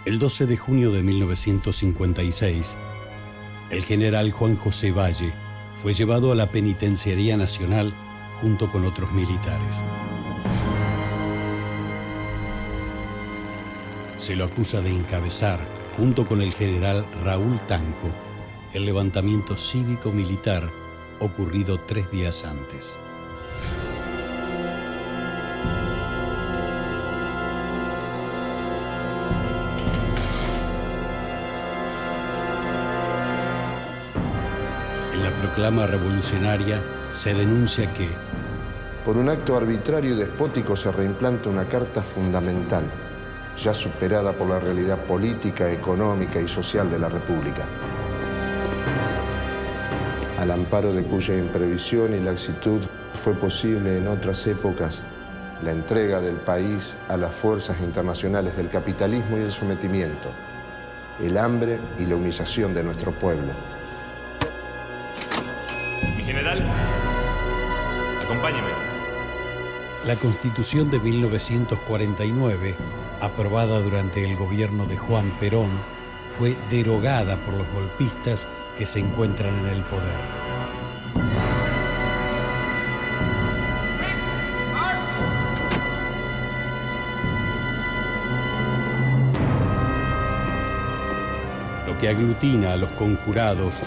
El 12 de junio de 1956, el general Juan José Valle fue llevado a la Penitenciaría Nacional junto con otros militares. Se lo acusa de encabezar, junto con el general Raúl Tanco, el levantamiento cívico-militar ocurrido 3 días antes. En la proclama revolucionaria se denuncia que por un acto arbitrario y despótico se reimplanta una carta fundamental, ya superada por la realidad política, económica y social de la República, al amparo de cuya imprevisión y laxitud fue posible en otras épocas la entrega del país a las fuerzas internacionales del capitalismo y el sometimiento, el hambre y la humillación de nuestro pueblo. Mi general, acompáñeme. La Constitución de 1949, aprobada durante el gobierno de Juan Perón, fue derogada por los golpistas que se encuentran en el poder. Lo que aglutina a los conjurados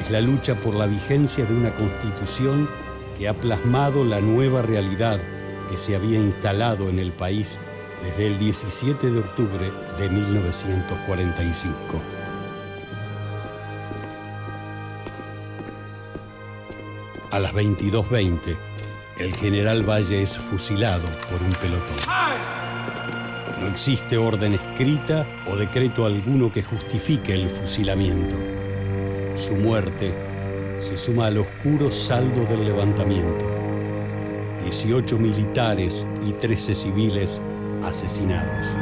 es la lucha por la vigencia de una Constitución que ha plasmado la nueva realidad que se había instalado en el país desde el 17 de octubre de 1945. A las 22:20, el general Valle es fusilado por un pelotón. No existe orden escrita o decreto alguno que justifique el fusilamiento. Su muerte se suma al oscuro saldo del levantamiento. 18 militares y 13 civiles asesinados.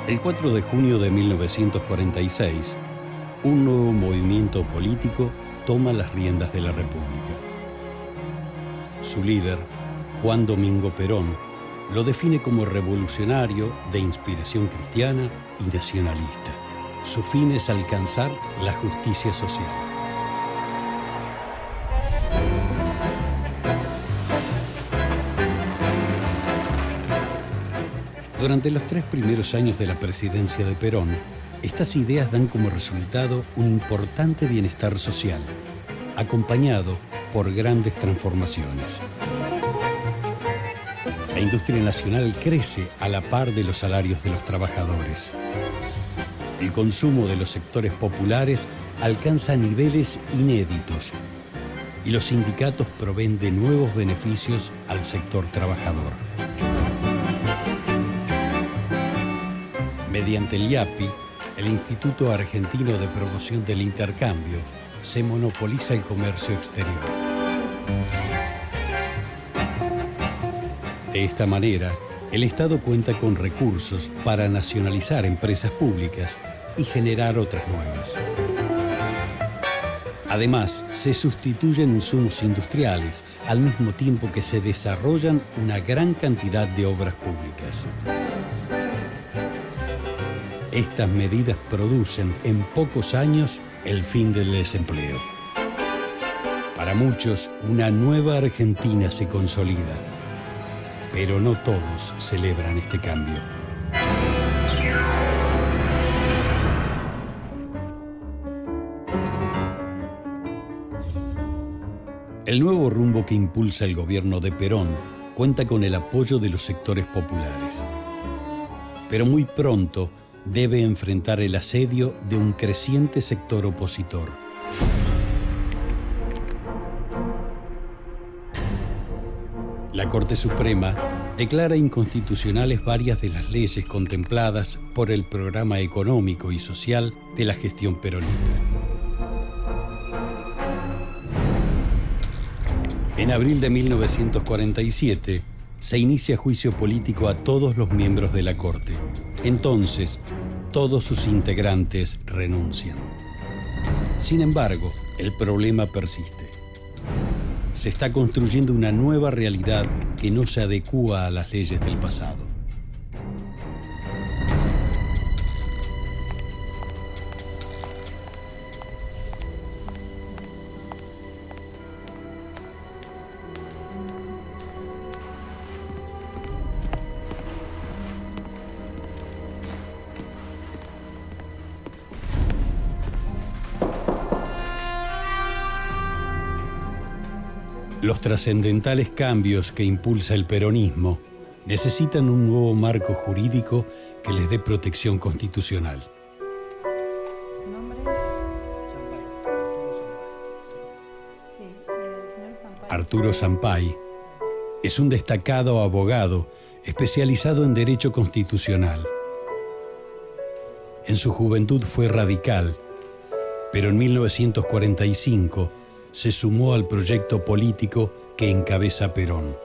El 4 de junio de 1946, un nuevo movimiento político toma las riendas de la República. Su líder, Juan Domingo Perón, lo define como revolucionario de inspiración cristiana y nacionalista. Su fin es alcanzar la justicia social. Durante los 3 primeros años de la presidencia de Perón, estas ideas dan como resultado un importante bienestar social, acompañado por grandes transformaciones. La industria nacional crece a la par de los salarios de los trabajadores. El consumo de los sectores populares alcanza niveles inéditos y los sindicatos proveen de nuevos beneficios al sector trabajador. Mediante el IAPI, el Instituto Argentino de Promoción del Intercambio, se monopoliza el comercio exterior. De esta manera, el Estado cuenta con recursos para nacionalizar empresas públicas y generar otras nuevas. Además, se sustituyen insumos industriales al mismo tiempo que se desarrollan una gran cantidad de obras públicas. Estas medidas producen en pocos años el fin del desempleo. Para muchos, una nueva Argentina se consolida, pero no todos celebran este cambio. El nuevo rumbo que impulsa el gobierno de Perón cuenta con el apoyo de los sectores populares. Pero muy pronto debe enfrentar el asedio de un creciente sector opositor. La Corte Suprema declara inconstitucionales varias de las leyes contempladas por el programa económico y social de la gestión peronista. En abril de 1947 se inicia juicio político a todos los miembros de la Corte. Entonces, todos sus integrantes renuncian. Sin embargo, el problema persiste. Se está construyendo una nueva realidad que no se adecúa a las leyes del pasado. Los trascendentales cambios que impulsa el peronismo necesitan un nuevo marco jurídico que les dé protección constitucional. Arturo Sampay es un destacado abogado especializado en derecho constitucional. En su juventud fue radical, pero en 1945 se sumó al proyecto político que encabeza Perón.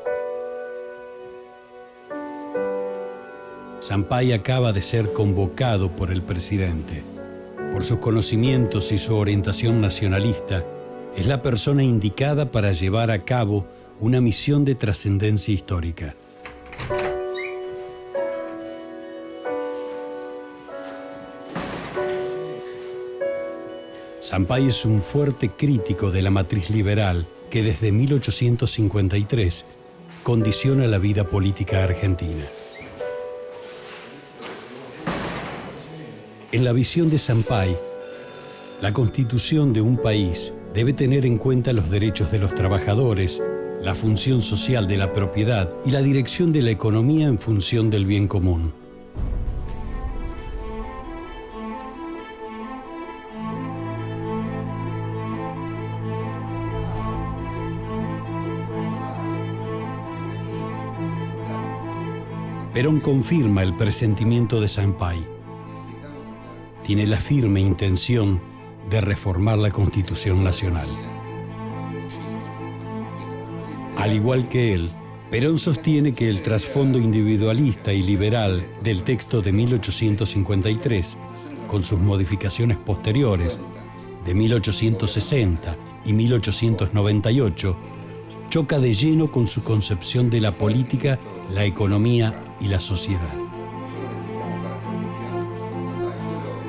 Sampay acaba de ser convocado por el presidente. Por sus conocimientos y su orientación nacionalista, es la persona indicada para llevar a cabo una misión de trascendencia histórica. Sampay es un fuerte crítico de la matriz liberal que desde 1853 condiciona la vida política argentina. En la visión de Sampay, la constitución de un país debe tener en cuenta los derechos de los trabajadores, la función social de la propiedad y la dirección de la economía en función del bien común. Perón confirma el presentimiento de Sampay. Tiene la firme intención de reformar la Constitución Nacional. Al igual que él, Perón sostiene que el trasfondo individualista y liberal del texto de 1853, con sus modificaciones posteriores de 1860 y 1898, choca de lleno con su concepción de la política, la economía y la sociedad.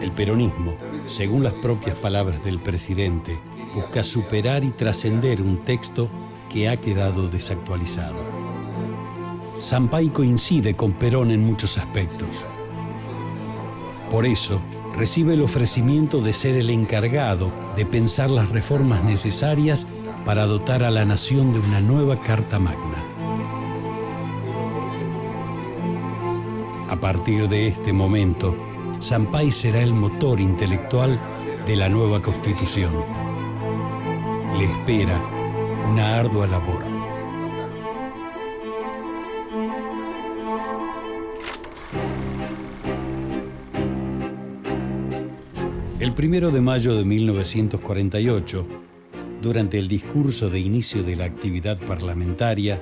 El peronismo, según las propias palabras del presidente, busca superar y trascender un texto que ha quedado desactualizado. Sampay coincide con Perón en muchos aspectos. Por eso, recibe el ofrecimiento de ser el encargado de pensar las reformas necesarias para dotar a la nación de una nueva Carta Magna. A partir de este momento, Sampay será el motor intelectual de la nueva Constitución. Le espera una ardua labor. El 1 de mayo de 1948, durante el discurso de inicio de la actividad parlamentaria,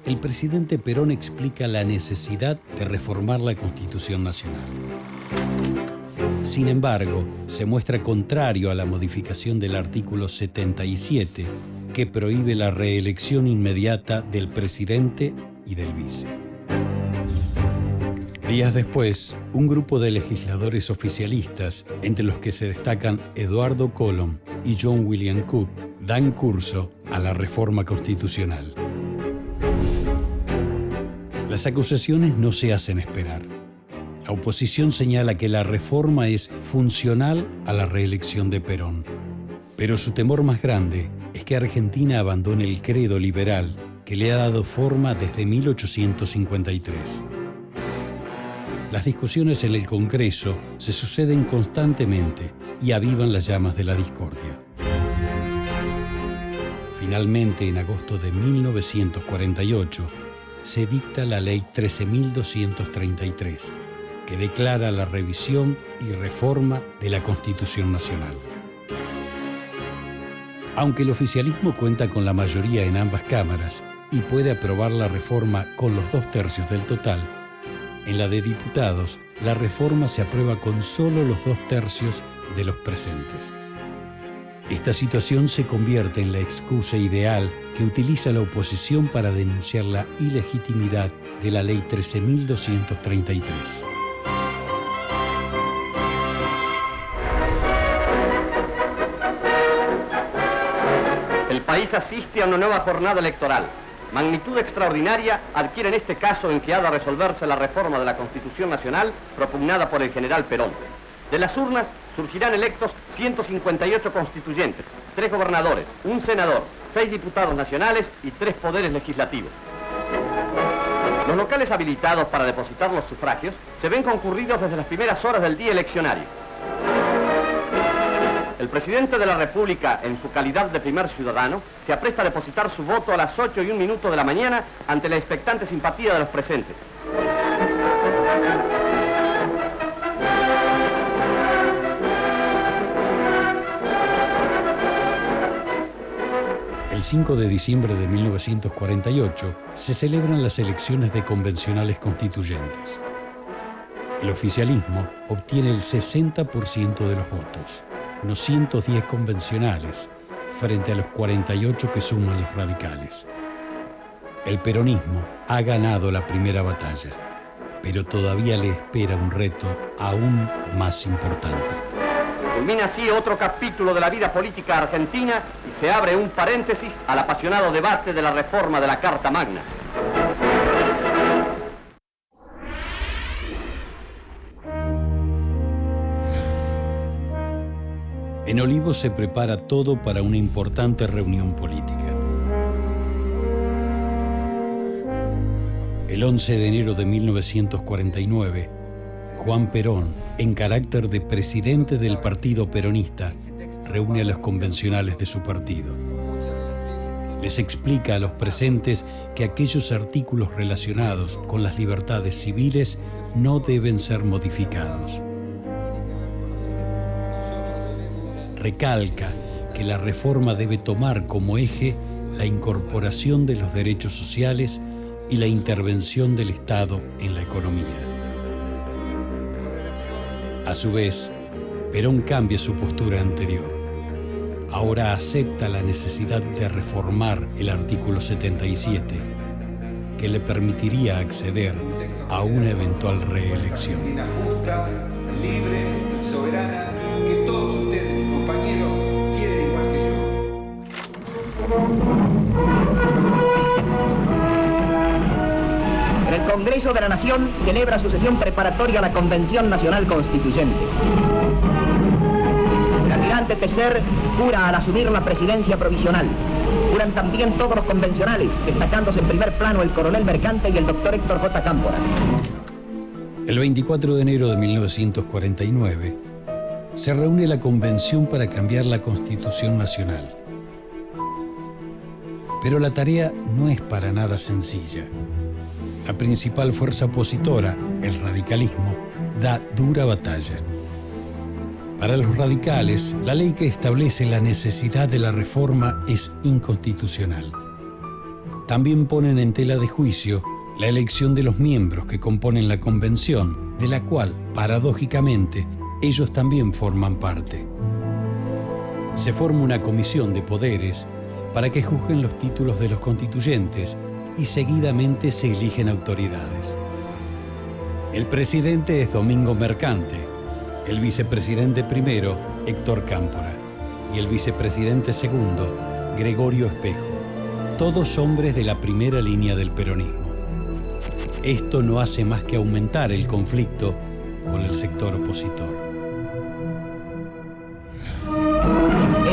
el presidente Perón explica la necesidad de reformar la Constitución Nacional. Sin embargo, se muestra contrario a la modificación del artículo 77, que prohíbe la reelección inmediata del presidente y del vice. Días después, un grupo de legisladores oficialistas, entre los que se destacan Eduardo Colom y John William Cook, dan curso a la reforma constitucional. Las acusaciones no se hacen esperar. La oposición señala que la reforma es funcional a la reelección de Perón. Pero su temor más grande es que Argentina abandone el credo liberal que le ha dado forma desde 1853. Las discusiones en el Congreso se suceden constantemente y avivan las llamas de la discordia. Finalmente, en agosto de 1948, se dicta la Ley 13.233, que declara la revisión y reforma de la Constitución Nacional. Aunque el oficialismo cuenta con la mayoría en ambas cámaras y puede aprobar la reforma con los 2/3 del total, en la de diputados, la reforma se aprueba con solo los 2/3 de los presentes. Esta situación se convierte en la excusa ideal que utiliza la oposición para denunciar la ilegitimidad de la Ley 13.233. El país asiste a una nueva jornada electoral. Magnitud extraordinaria adquiere en este caso en que ha de resolverse la reforma de la Constitución Nacional propugnada por el general Perón. De las urnas surgirán electos 158 constituyentes, 3 gobernadores, 1 senador, 6 diputados nacionales y 3 poderes legislativos. Los locales habilitados para depositar los sufragios se ven concurridos desde las primeras horas del día eleccionario. El presidente de la República, en su calidad de primer ciudadano, se apresta a depositar su voto a las 8:01 de la mañana ante la expectante simpatía de los presentes. El 5 de diciembre de 1948 se celebran las elecciones de convencionales constituyentes. El oficialismo obtiene el 60% de los votos, unos 110 convencionales, frente a los 48 que suman los radicales. El peronismo ha ganado la primera batalla, pero todavía le espera un reto aún más importante. Culmina así otro capítulo de la vida política argentina y se abre un paréntesis al apasionado debate de la reforma de la Carta Magna. En Olivos se prepara todo para una importante reunión política. El 11 de enero de 1949, Juan Perón, en carácter de presidente del Partido Peronista, reúne a los convencionales de su partido. Les explica a los presentes que aquellos artículos relacionados con las libertades civiles no deben ser modificados. Recalca que la reforma debe tomar como eje la incorporación de los derechos sociales y la intervención del Estado en la economía. A su vez, Perón cambia su postura anterior. Ahora acepta la necesidad de reformar el artículo 77, que le permitiría acceder a una eventual reelección. Una justa, libre y soberana que todos ustedes, compañeros, quieren igual que yo. El Congreso de la Nación celebra su sesión preparatoria a la Convención Nacional Constituyente. El almirante Tecer jura al asumir la presidencia provisional. Juran también todos los convencionales, destacándose en primer plano el coronel Mercante y el doctor Héctor J. Cámpora. El 24 de enero de 1949 se reúne la Convención para cambiar la Constitución Nacional. Pero la tarea no es para nada sencilla. La principal fuerza opositora, el radicalismo, da dura batalla. Para los radicales, la ley que establece la necesidad de la reforma es inconstitucional. También ponen en tela de juicio la elección de los miembros que componen la convención, de la cual, paradójicamente, ellos también forman parte. Se forma una comisión de poderes para que juzguen los títulos de los constituyentes y seguidamente se eligen autoridades. El presidente es Domingo Mercante, el vicepresidente primero, Héctor Cámpora, y el vicepresidente segundo, Gregorio Espejo, todos hombres de la primera línea del peronismo. Esto no hace más que aumentar el conflicto con el sector opositor.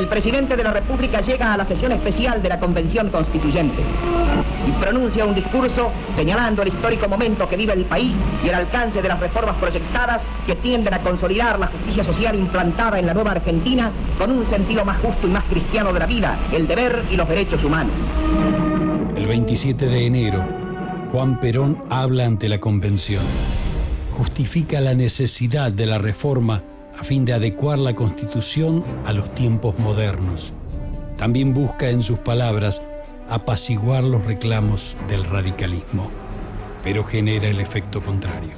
el presidente de la República llega a la sesión especial de la Convención Constituyente y pronuncia un discurso señalando el histórico momento que vive el país y el alcance de las reformas proyectadas que tienden a consolidar la justicia social implantada en la nueva Argentina con un sentido más justo y más cristiano de la vida, el deber y los derechos humanos. El 27 de enero, Juan Perón habla ante la Convención. Justifica la necesidad de la reforma a fin de adecuar la Constitución a los tiempos modernos. También busca, en sus palabras, apaciguar los reclamos del radicalismo, pero genera el efecto contrario.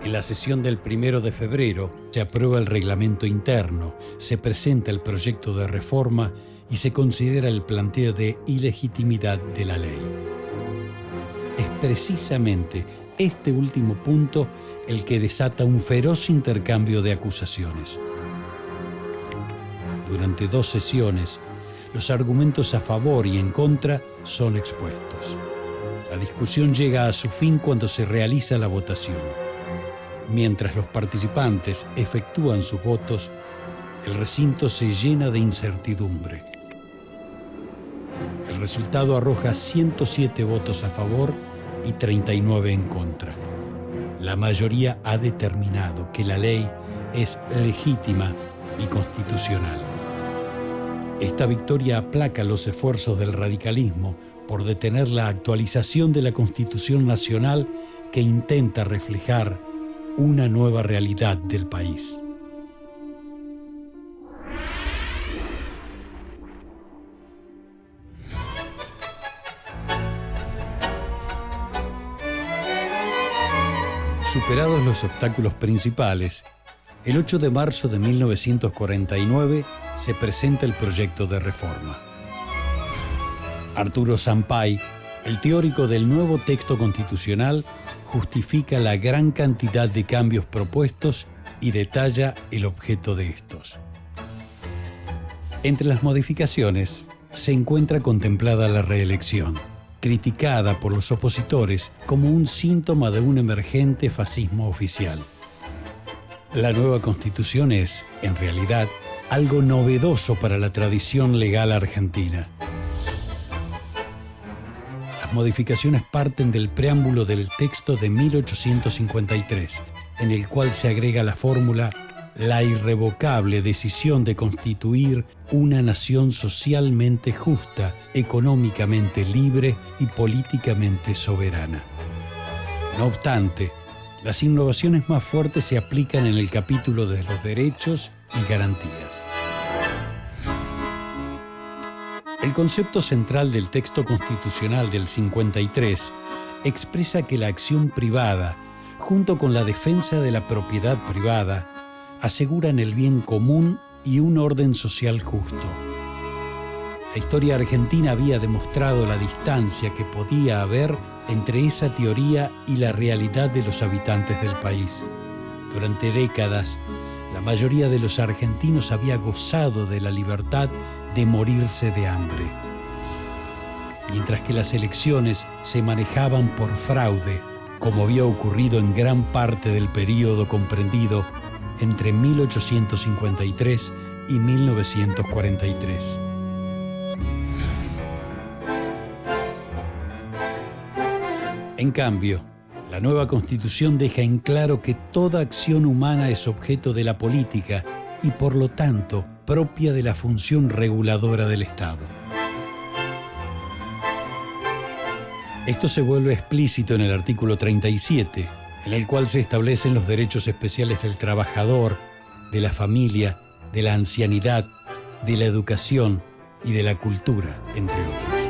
En la sesión del 1 de febrero se aprueba el reglamento interno, se presenta el proyecto de reforma y se considera el planteo de ilegitimidad de la ley. Es precisamente este último punto el que desata un feroz intercambio de acusaciones. Durante 2 sesiones, los argumentos a favor y en contra son expuestos. La discusión llega a su fin cuando se realiza la votación. Mientras los participantes efectúan sus votos, el recinto se llena de incertidumbre. El resultado arroja 107 votos a favor y 39 en contra. La mayoría ha determinado que la ley es legítima y constitucional. Esta victoria aplaca los esfuerzos del radicalismo por detener la actualización de la Constitución Nacional que intenta reflejar una nueva realidad del país. Superados los obstáculos principales, el 8 de marzo de 1949 se presenta el proyecto de reforma. Arturo Sampay, el teórico del nuevo texto constitucional, justifica la gran cantidad de cambios propuestos y detalla el objeto de estos. Entre las modificaciones se encuentra contemplada la reelección, criticada por los opositores como un síntoma de un emergente fascismo oficial. La nueva Constitución es, en realidad, algo novedoso para la tradición legal argentina. Las modificaciones parten del preámbulo del texto de 1853, en el cual se agrega la fórmula «la irrevocable decisión de constituir una nación socialmente justa, económicamente libre y políticamente soberana». No obstante, las innovaciones más fuertes se aplican en el capítulo de los derechos y garantías. El concepto central del texto constitucional del 53 expresa que la acción privada, junto con la defensa de la propiedad privada, aseguran el bien común y un orden social justo. La historia argentina había demostrado la distancia que podía haber entre esa teoría y la realidad de los habitantes del país. Durante décadas, la mayoría de los argentinos había gozado de la libertad de morirse de hambre. Mientras que las elecciones se manejaban por fraude, como había ocurrido en gran parte del período comprendido entre 1853 y 1943. En cambio, la nueva Constitución deja en claro que toda acción humana es objeto de la política y, por lo tanto, propia de la función reguladora del Estado. Esto se vuelve explícito en el artículo 37, en el cual se establecen los derechos especiales del trabajador, de la familia, de la ancianidad, de la educación y de la cultura, entre otros.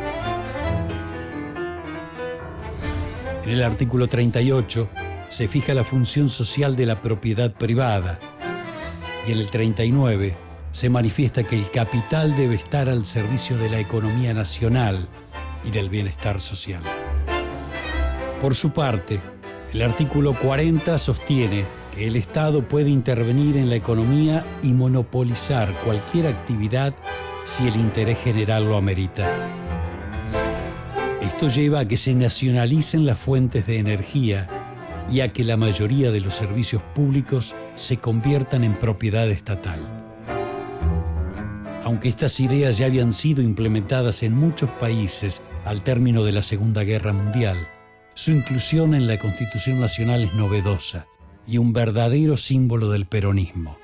En el artículo 38 se fija la función social de la propiedad privada y en el 39 se manifiesta que el capital debe estar al servicio de la economía nacional y del bienestar social. Por su parte, el artículo 40 sostiene que el Estado puede intervenir en la economía y monopolizar cualquier actividad si el interés general lo amerita. Esto lleva a que se nacionalicen las fuentes de energía y a que la mayoría de los servicios públicos se conviertan en propiedad estatal. Aunque estas ideas ya habían sido implementadas en muchos países al término de la Segunda Guerra Mundial, su inclusión en la Constitución Nacional es novedosa y un verdadero símbolo del peronismo.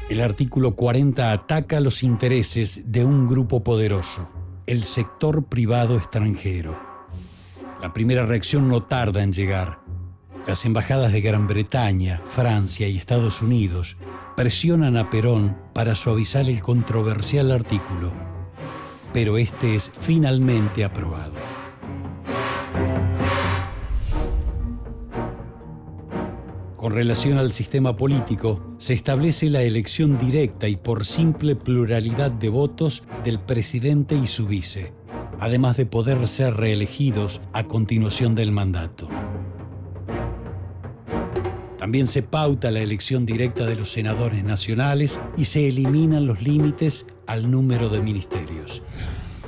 El artículo 40 ataca los intereses de un grupo poderoso, el sector privado extranjero. La primera reacción no tarda en llegar. Las embajadas de Gran Bretaña, Francia y Estados Unidos presionan a Perón para suavizar el controversial artículo, pero este es finalmente aprobado. Con relación al sistema político, se establece la elección directa y por simple pluralidad de votos del presidente y su vice, además de poder ser reelegidos a continuación del mandato. También se pauta la elección directa de los senadores nacionales y se eliminan los límites al número de ministerios.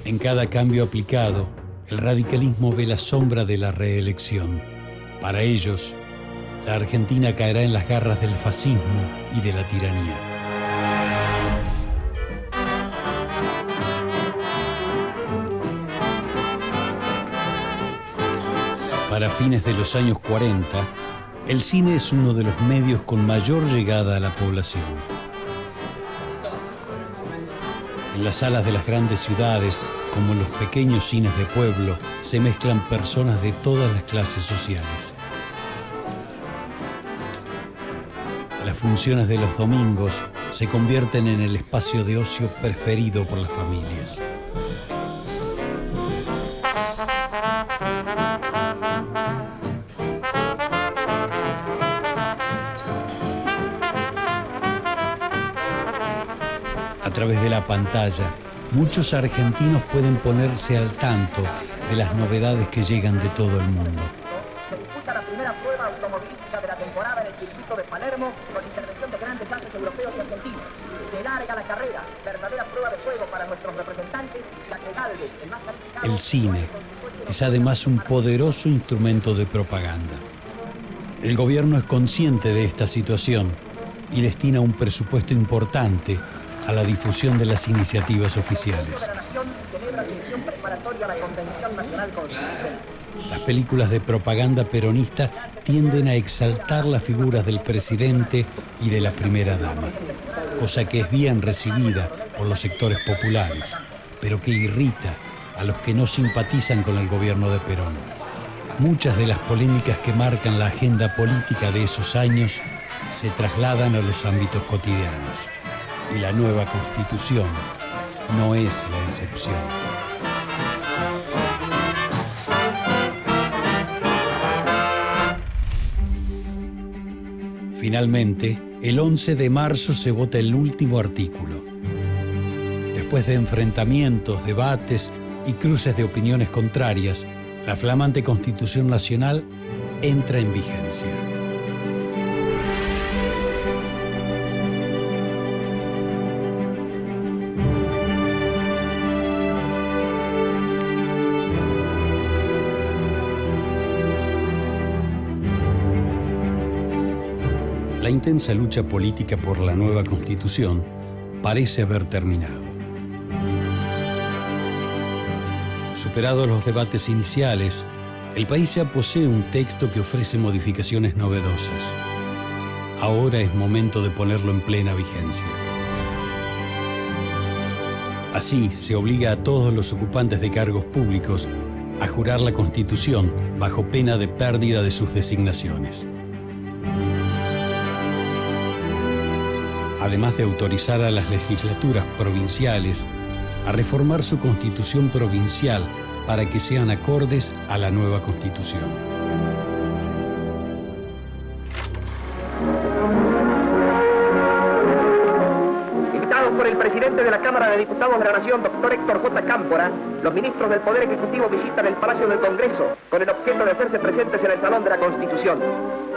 En cada cambio aplicado, el radicalismo ve la sombra de la reelección. Para ellos, la Argentina caerá en las garras del fascismo y de la tiranía. Para fines de los años 40, el cine es uno de los medios con mayor llegada a la población. En las salas de las grandes ciudades, como en los pequeños cines de pueblo, se mezclan personas de todas las clases sociales. Las funciones de los domingos se convierten en el espacio de ocio preferido por las familias. A través de la pantalla, muchos argentinos pueden ponerse al tanto de las novedades que llegan de todo el mundo. Se disputa la primera prueba automovilística de la temporada en el circuito de Palermo con intervención de grandes haces europeos y argentinos. Se larga la carrera, verdadera prueba de fuego para nuestros representantes, la que Galvez, el más calificado... El cine es además un poderoso instrumento de propaganda. El gobierno es consciente de esta situación y destina un presupuesto importante a la difusión de las iniciativas oficiales. Las películas de propaganda peronista tienden a exaltar las figuras del presidente y de la primera dama, cosa que es bien recibida por los sectores populares, pero que irrita a los que no simpatizan con el gobierno de Perón. Muchas de las polémicas que marcan la agenda política de esos años se trasladan a los ámbitos cotidianos. Y la nueva Constitución no es la excepción. Finalmente, el 11 de marzo se vota el último artículo. Después de enfrentamientos, debates y cruces de opiniones contrarias, la flamante Constitución Nacional entra en vigencia. La intensa lucha política por la nueva Constitución parece haber terminado. Superados los debates iniciales, el país ya posee un texto que ofrece modificaciones novedosas. Ahora es momento de ponerlo en plena vigencia. Así, se obliga a todos los ocupantes de cargos públicos a jurar la Constitución bajo pena de pérdida de sus designaciones. Además de autorizar a las legislaturas provinciales a reformar su constitución provincial para que sean acordes a la nueva Constitución. Invitados por el presidente de la Cámara de Diputados de la Nación, doctor Héctor J. Cámpora, los ministros del Poder Ejecutivo visitan el Palacio del Congreso con el objeto de hacerse presentes en el Salón de la Constitución.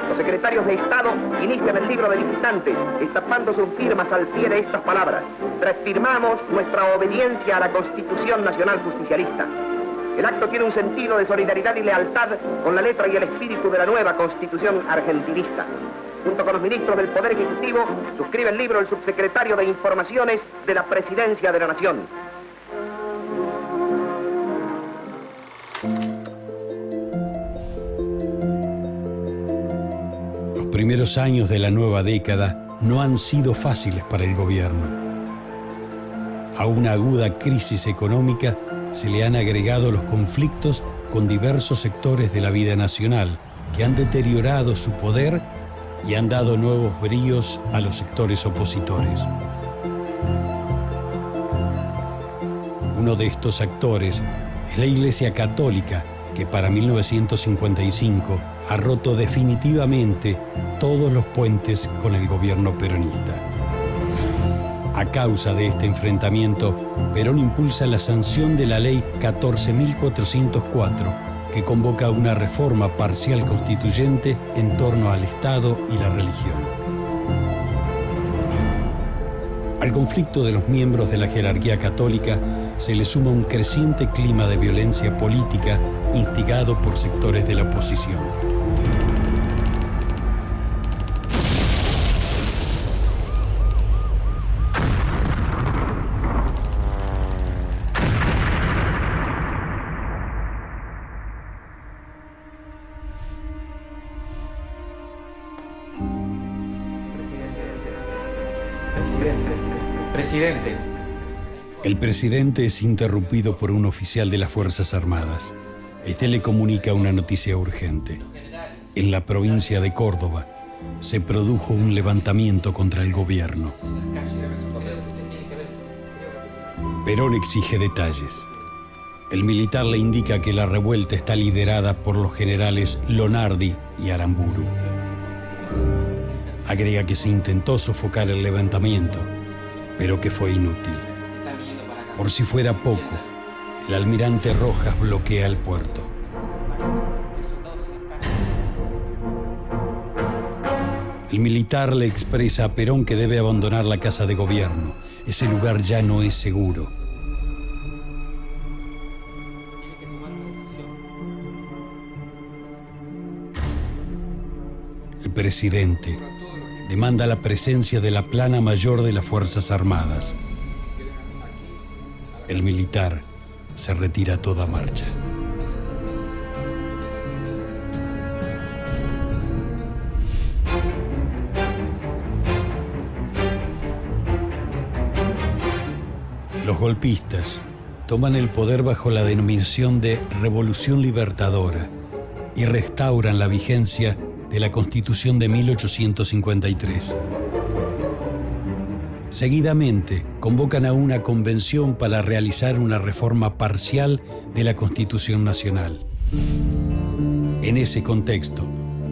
Los secretarios de Estado inician el libro de visitantes, estampando sus firmas al pie de estas palabras. Reafirmamos nuestra obediencia a la Constitución Nacional Justicialista. El acto tiene un sentido de solidaridad y lealtad con la letra y el espíritu de la nueva Constitución argentinista. junto con los ministros del Poder Ejecutivo, suscribe el libro el subsecretario de Informaciones de la Presidencia de la Nación. Los primeros años de la nueva década no han sido fáciles para el gobierno. A una aguda crisis económica se le han agregado los conflictos con diversos sectores de la vida nacional que han deteriorado su poder y han dado nuevos bríos a los sectores opositores. Uno de estos actores es la Iglesia Católica, que para 1955 ha roto definitivamente todos los puentes con el gobierno peronista. A causa de este enfrentamiento, Perón impulsa la sanción de la Ley 14.404, que convoca una reforma parcial constituyente en torno al Estado y la religión. Al conflicto de los miembros de la jerarquía católica se le suma un creciente clima de violencia política instigado por sectores de la oposición. Presidente. El presidente es interrumpido por un oficial de las Fuerzas Armadas. Este le comunica una noticia urgente. En la provincia de Córdoba se produjo un levantamiento contra el gobierno. Perón exige detalles. El militar le indica que la revuelta está liderada por los generales Lonardi y Aramburu. Agrega que se intentó sofocar el levantamiento, pero que fue inútil. Por si fuera poco, el almirante Rojas bloquea el puerto. El militar le expresa a Perón que debe abandonar la casa de gobierno. Ese lugar ya no es seguro. El presidente demanda la presencia de la plana mayor de las Fuerzas Armadas. El militar se retira a toda marcha. Los golpistas toman el poder bajo la denominación de Revolución Libertadora y restauran la vigencia de la Constitución de 1853. Seguidamente, convocan a una convención para realizar una reforma parcial de la Constitución Nacional. En ese contexto,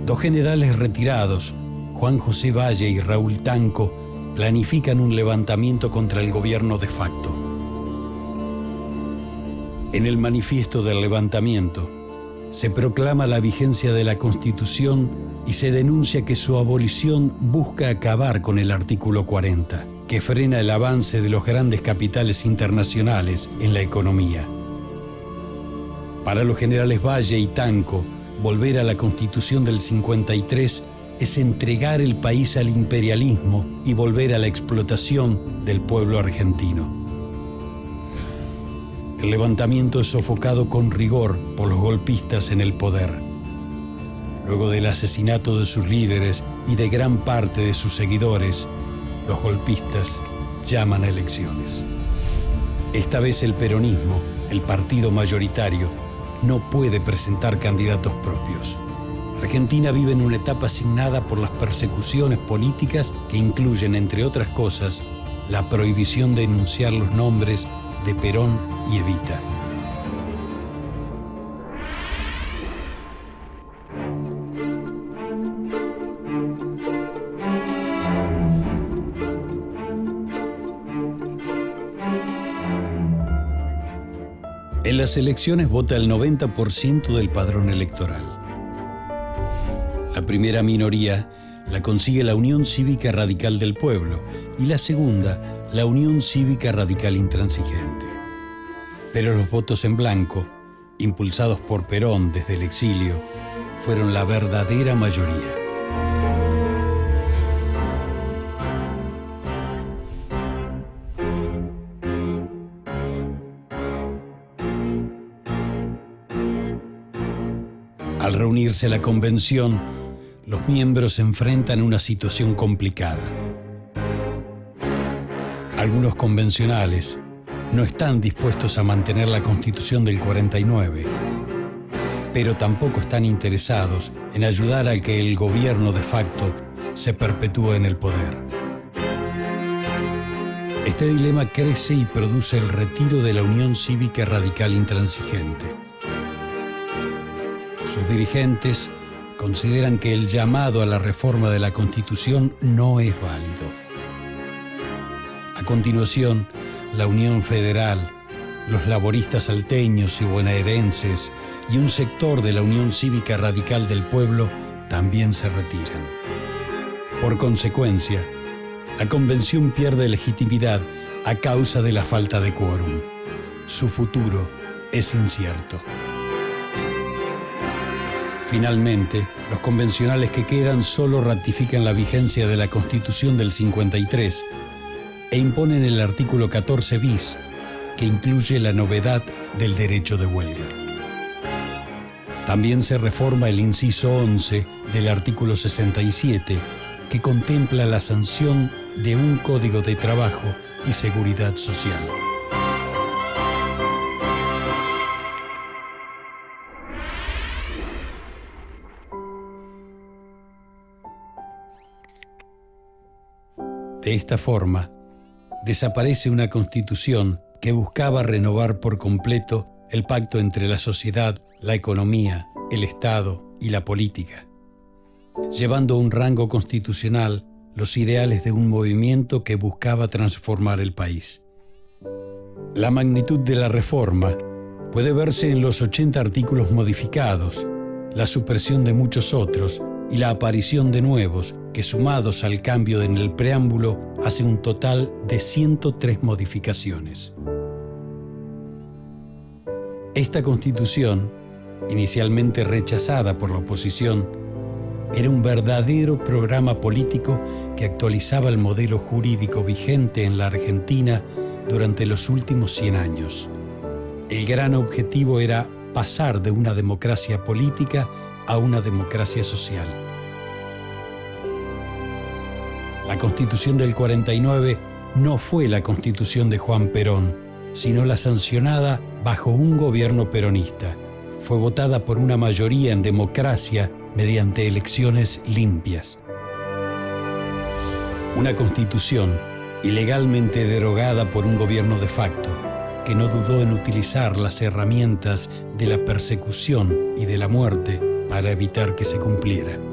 dos generales retirados, Juan José Valle y Raúl Tanco, planifican un levantamiento contra el gobierno de facto. En el manifiesto del levantamiento, se proclama la vigencia de la Constitución y se denuncia que su abolición busca acabar con el artículo 40, que frena el avance de los grandes capitales internacionales en la economía. Para los generales Valle y Tanco, volver a la Constitución del 53 es entregar el país al imperialismo y volver a la explotación del pueblo argentino. El levantamiento es sofocado con rigor por los golpistas en el poder. Luego del asesinato de sus líderes y de gran parte de sus seguidores, los golpistas llaman a elecciones. Esta vez el peronismo, el partido mayoritario, no puede presentar candidatos propios. Argentina vive en una etapa asignada por las persecuciones políticas que incluyen, entre otras cosas, la prohibición de enunciar los nombres de Perón y Evita. En las elecciones vota el 90% del padrón electoral. La primera minoría la consigue la Unión Cívica Radical del Pueblo y la segunda, la Unión Cívica Radical Intransigente. Pero los votos en blanco, impulsados por Perón desde el exilio, fueron la verdadera mayoría. Al reunirse la convención, los miembros se enfrentan a una situación complicada. Algunos convencionales no están dispuestos a mantener la Constitución del 49, pero tampoco están interesados en ayudar a que el gobierno de facto se perpetúe en el poder. Este dilema crece y produce el retiro de la Unión Cívica Radical Intransigente. Sus dirigentes consideran que el llamado a la reforma de la Constitución no es válido. A continuación, la Unión Federal, los laboristas salteños y bonaerenses y un sector de la Unión Cívica Radical del Pueblo también se retiran. Por consecuencia, la convención pierde legitimidad a causa de la falta de quórum. Su futuro es incierto. Finalmente, los convencionales que quedan solo ratifican la vigencia de la Constitución del 53 e imponen el artículo 14 bis, que incluye la novedad del derecho de huelga. También se reforma el inciso 11 del artículo 67, que contempla la sanción de un código de trabajo y seguridad social. De esta forma, desaparece una constitución que buscaba renovar por completo el pacto entre la sociedad, la economía, el Estado y la política, llevando a un rango constitucional los ideales de un movimiento que buscaba transformar el país. La magnitud de la reforma puede verse en los 80 artículos modificados, la supresión de muchos otros y la aparición de nuevos que, sumados al cambio en el preámbulo, hace un total de 103 modificaciones. Esta Constitución, inicialmente rechazada por la oposición, era un verdadero programa político que actualizaba el modelo jurídico vigente en la Argentina durante los últimos 100 años. El gran objetivo era pasar de una democracia política a una democracia social. La Constitución del 49 no fue la Constitución de Juan Perón, sino la sancionada bajo un gobierno peronista. Fue votada por una mayoría en democracia mediante elecciones limpias. Una Constitución ilegalmente derogada por un gobierno de facto que no dudó en utilizar las herramientas de la persecución y de la muerte para evitar que se cumpliera.